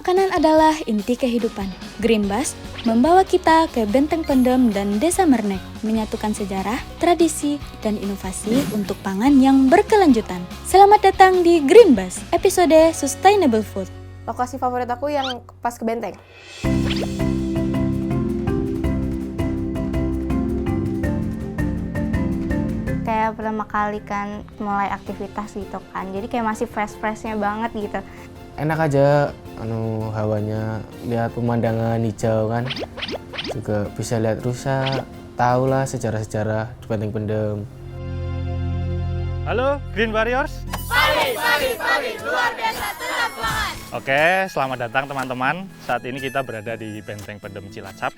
Makanan adalah inti kehidupan. Greenbus membawa kita ke Benteng Pendem dan Desa Mernek, menyatukan sejarah, tradisi, dan inovasi untuk pangan yang berkelanjutan. Selamat datang di Greenbus, episode Sustainable Food. Lokasi favorit aku yang pas ke Benteng. Kayak pertama kali kan mulai aktivitas gitu kan, jadi kayak masih fresh-freshnya banget gitu. Enak aja, hawanya, lihat pemandangan hijau kan, juga bisa lihat rusa, tahulah sejarah-sejarah di Benteng Pendem. Halo Green Warriors. Pari, luar biasa tenang pangan. Oke, selamat datang teman-teman. Saat ini kita berada di Benteng Pendem Cilacap.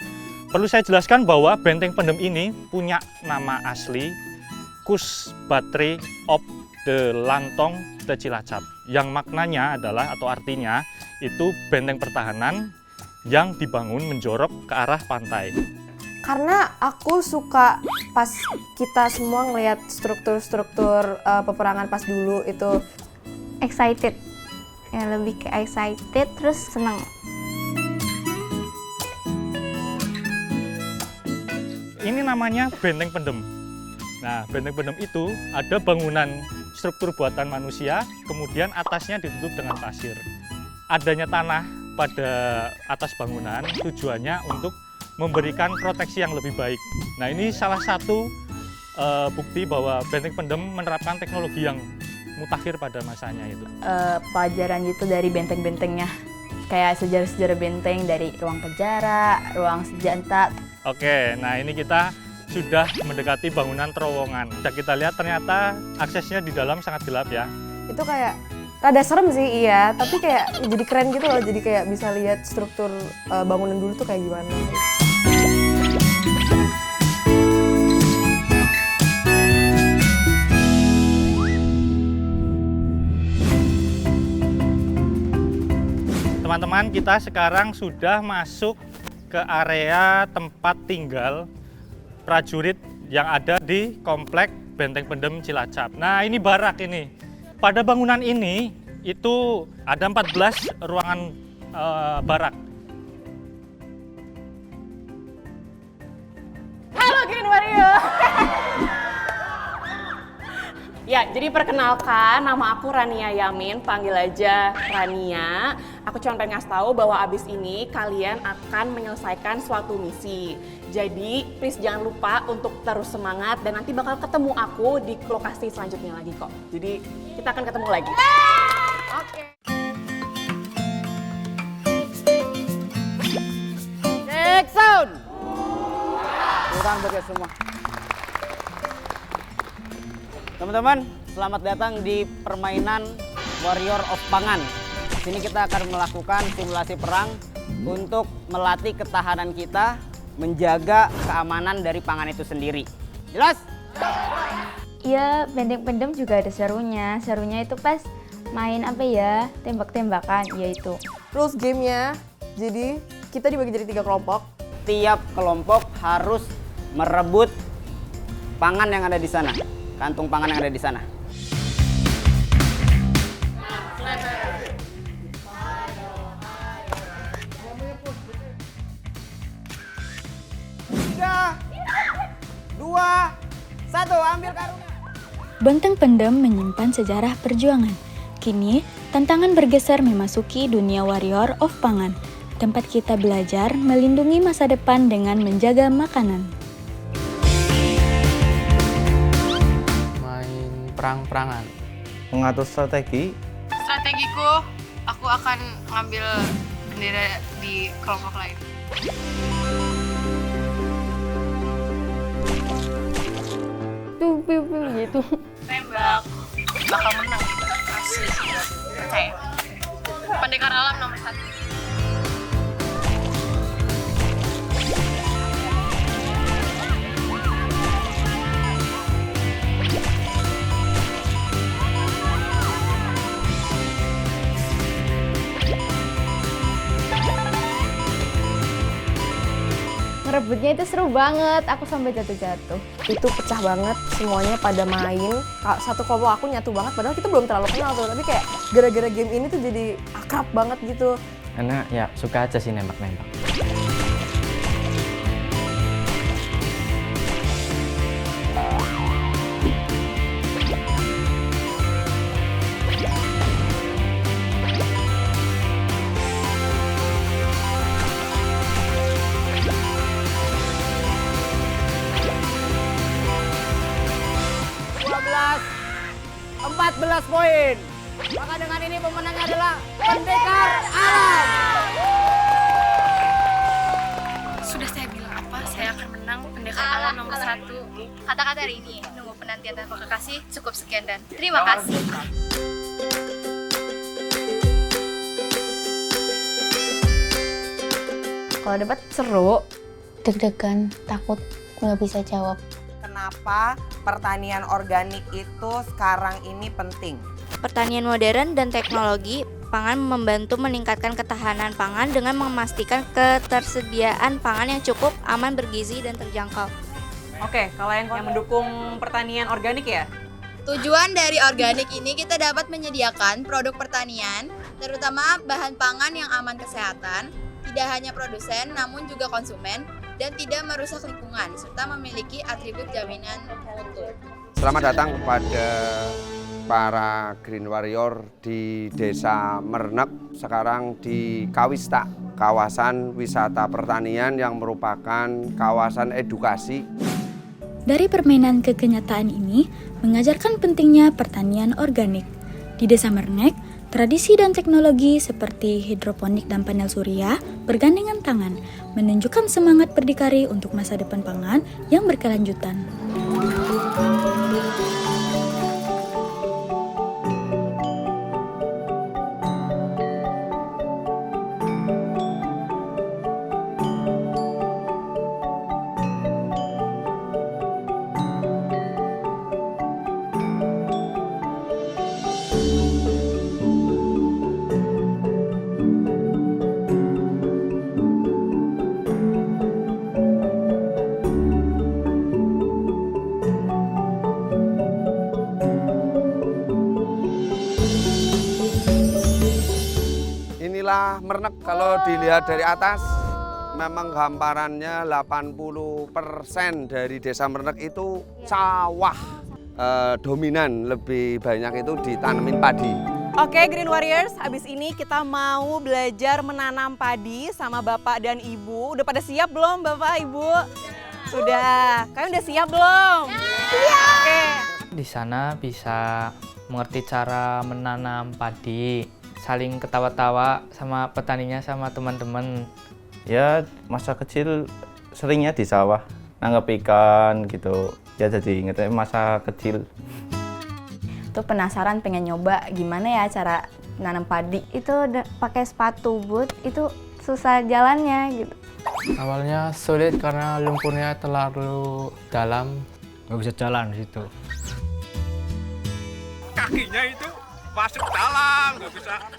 Perlu saya jelaskan bahwa Benteng Pendem ini punya nama asli Kus Batri op de Lantong de Cilacap, yang maknanya adalah atau artinya itu benteng pertahanan yang dibangun menjorok ke arah pantai. Karena aku suka pas kita semua ngelihat struktur-struktur peperangan pas dulu itu. Excited, ya lebih ke excited terus seneng. Ini namanya Benteng Pendem. Nah, Benteng Pendem itu ada bangunan struktur buatan manusia, kemudian atasnya ditutup dengan pasir. Adanya tanah pada atas bangunan tujuannya untuk memberikan proteksi yang lebih baik. Nah, ini salah satu bukti bahwa Benteng Pendem menerapkan teknologi yang mutakhir pada masanya itu. Pelajaran gitu dari benteng-bentengnya, kayak sejarah-sejarah benteng dari ruang penjara, ruang senjata. Oke, nah ini kita sudah mendekati bangunan terowongan. Dan kita lihat ternyata aksesnya di dalam sangat gelap ya. Itu kayak rada serem sih, iya, tapi kayak jadi keren gitu loh. Jadi kayak bisa lihat struktur bangunan dulu tuh kayak gimana. Teman-teman, kita sekarang sudah masuk ke area tempat tinggal prajurit yang ada di komplek Benteng Pendem Cilacap. Nah, ini barak ini. Pada bangunan ini itu ada 14 ruangan barak. Halo Green Warrior. Ya, jadi perkenalkan, nama aku Rania Yamin, panggil aja Rania. Aku cuma pengen ngasih tahu bahwa abis ini kalian akan menyelesaikan suatu misi. Jadi, please jangan lupa untuk terus semangat dan nanti bakal ketemu aku di lokasi selanjutnya lagi kok. Jadi, kita akan ketemu lagi. Oke. Check sound. Kurang bagi semua. Teman-teman, selamat datang di permainan Warrior of Pangan. Di sini kita akan melakukan simulasi perang untuk melatih ketahanan kita, menjaga keamanan dari pangan itu sendiri. Jelas? Iya, Benteng Pendem juga ada serunya. Serunya itu pas main apa ya, tembak-tembakan, yaitu. Rules gamenya, jadi kita dibagi jadi 3 kelompok. Tiap kelompok harus merebut pangan yang ada di sana. Kantung pangan yang ada di sana. Tiga, 2, 1, ambil karungnya. Benteng Pendem menyimpan sejarah perjuangan. Kini, tantangan bergeser memasuki dunia warrior of pangan, tempat kita belajar melindungi masa depan dengan menjaga makanan. Perang-perangan. Mengatur strategi. Strategiku, aku akan ngambil bendera di kelompok lain. Tuh, gitu. Tembak, bakal menang gitu. Asli, percaya. Pendekar alam nomor 1. Ngerebutnya itu seru banget, aku sampai jatuh-jatuh. Itu pecah banget, semuanya pada main. Satu kelompok aku nyatu banget, padahal kita belum terlalu kenal tuh. Tapi kayak gara-gara game ini tuh jadi akrab banget gitu. Karena ya suka aja sih nembak-nembak. Poin. Maka dengan ini pemenangnya adalah Pendekar Alam. Sudah saya bilang apa? Saya akan menang Pendekar Alam nomor 1. Kata-kata hari ini, nunggu penantian tanpa kekasih, cukup sekian dan terima kasih. Kalau debat seru, deg-degan, takut nggak bisa jawab. Kenapa pertanian organik itu sekarang ini penting? Pertanian modern dan teknologi pangan membantu meningkatkan ketahanan pangan dengan memastikan ketersediaan pangan yang cukup, aman, bergizi, dan terjangkau. Oke, kalian yang mendukung pertanian organik ya? Tujuan dari organik ini kita dapat menyediakan produk pertanian, terutama bahan pangan yang aman kesehatan, tidak hanya produsen namun juga konsumen, dan tidak merusak lingkungan, serta memiliki atribut jaminan mutu. Selamat datang kepada para Green Warrior di Desa Mernek, sekarang di Kawista, kawasan wisata pertanian yang merupakan kawasan edukasi. Dari permainan ke kenyataan ini, mengajarkan pentingnya pertanian organik. Di Desa Mernek, tradisi dan teknologi seperti hidroponik dan panel surya bergandengan tangan, menunjukkan semangat berdikari untuk masa depan pangan yang berkelanjutan. Inilah Mernek, kalau dilihat dari atas memang gambarannya 80% dari Desa Mernek itu sawah. Dominan, lebih banyak itu ditanemin padi. Oke, Green Warriors, habis ini kita mau belajar menanam padi sama Bapak dan Ibu. Udah pada siap belum Bapak, Ibu? Sudah. Kalian udah siap belum? Iya. Oke. Di sana bisa mengerti cara menanam padi, saling ketawa-tawa sama petaninya sama teman-teman. Ya masa kecil seringnya di sawah nanggap ikan gitu. Ya jadi ingetnya masa kecil. Tuh penasaran pengen nyoba gimana ya cara nanam padi. Itu pakai sepatu boot, itu susah jalannya gitu. Awalnya sulit karena lumpurnya terlalu dalam. Nggak bisa jalan di situ. Kakinya itu masuk dalam,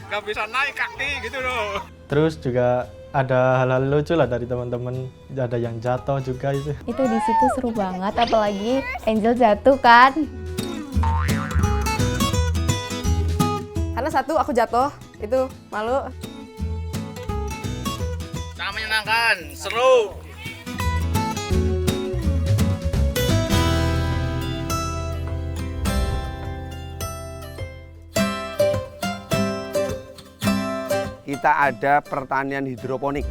nggak bisa naik kaki gitu loh. Terus juga ada hal-hal lucu lah dari teman-teman, ada yang jatuh juga itu. Itu di situ seru banget, apalagi Angel jatuh kan. Karena satu aku jatuh, itu malu. Sangat menyenangkan, seru. Kita ada pertanian hidroponik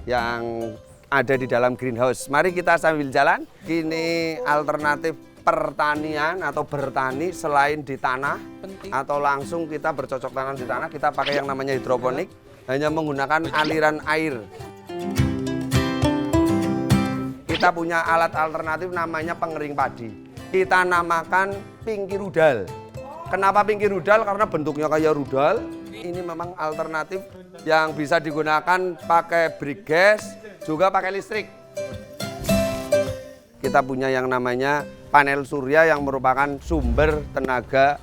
yang ada di dalam greenhouse. Mari kita sambil jalan. Ini alternatif pertanian atau bertani selain di tanah atau langsung kita bercocok tanam di tanah. Kita pakai yang namanya hidroponik, hanya menggunakan aliran air. Kita punya alat alternatif namanya pengering padi. Kita namakan pinggir rudal. Kenapa pinggir rudal? Karena bentuknya kayak rudal. Ini memang alternatif yang bisa digunakan pakai brick gas, juga pakai listrik. Kita punya yang namanya panel surya yang merupakan sumber tenaga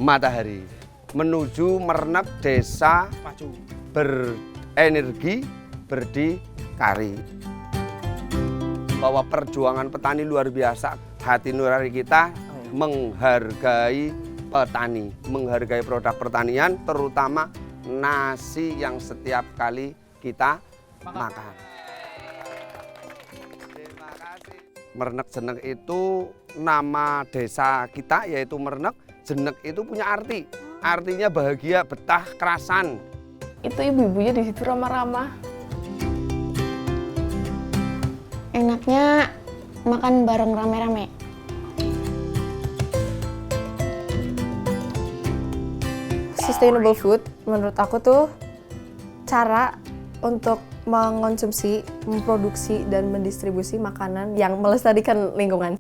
matahari. Menuju Mernek, desa berenergi, berdikari. Bahwa perjuangan petani luar biasa, hati nurani kita menghargai petani, menghargai produk pertanian, terutama nasi yang setiap kali kita makan. Terima kasih. Merenek Jenek itu nama desa kita, yaitu Merenek. Jenek itu punya arti. Artinya bahagia, betah, kerasan. Itu ibu-ibunya di situ ramah-ramah. Enaknya makan bareng rame-rame. Sustainable food menurut aku tuh cara untuk mengonsumsi, memproduksi, dan mendistribusi makanan yang melestarikan lingkungan.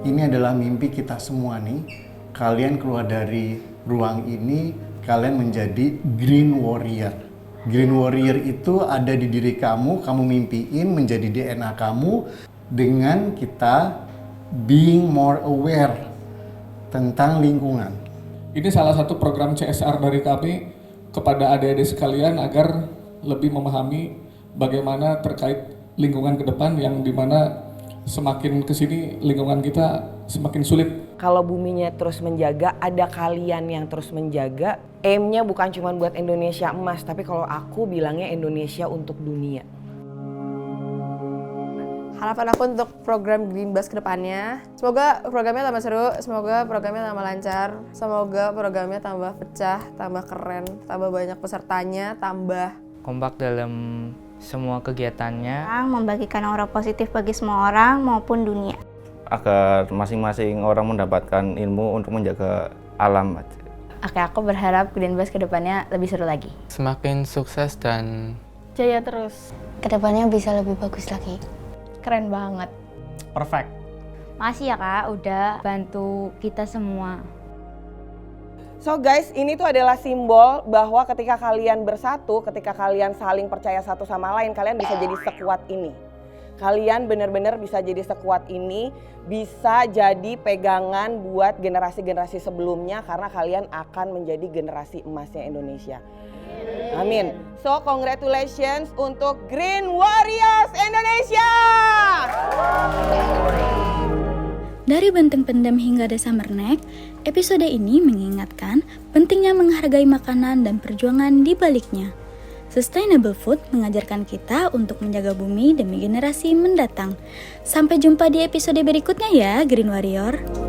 Ini adalah mimpi kita semua nih. Kalian keluar dari ruang ini, kalian menjadi Green Warrior. Green Warrior itu ada di diri kamu mimpiin menjadi DNA kamu dengan kita being more aware tentang lingkungan. Ini salah satu program CSR dari kami kepada adik-adik sekalian agar lebih memahami bagaimana terkait lingkungan ke depan yang dimana semakin kesini lingkungan kita semakin sulit. Kalau buminya terus menjaga, ada kalian yang terus menjaga. Aim-nya bukan cuma buat Indonesia emas, tapi kalau aku bilangnya Indonesia untuk dunia. Harapan aku untuk program Green Bus ke depannya, semoga programnya tambah seru, semoga programnya tambah lancar, semoga programnya tambah pecah, tambah keren, tambah banyak pesertanya, tambah kompak dalam semua kegiatannya. Membagikan aura positif bagi semua orang maupun dunia. Agar masing-masing orang mendapatkan ilmu untuk menjaga alam. Oke, aku berharap Green Bus kedepannya lebih seru lagi. Semakin sukses dan jaya terus. Kedepannya bisa lebih bagus lagi. Keren banget. Perfect. Makasih ya Kak, udah bantu kita semua. So guys, ini tuh adalah simbol bahwa ketika kalian bersatu, ketika kalian saling percaya satu sama lain, kalian bisa jadi sekuat ini. Kalian benar-benar bisa jadi sekuat ini, bisa jadi pegangan buat generasi-generasi sebelumnya karena kalian akan menjadi generasi emasnya Indonesia. Amin. So congratulations untuk Green Warriors Indonesia. Dari Benteng Pendem hingga Desa Mernek, episode ini mengingatkan pentingnya menghargai makanan dan perjuangan di baliknya. Sustainable food mengajarkan kita untuk menjaga bumi demi generasi mendatang. Sampai jumpa di episode berikutnya ya, Green Warrior.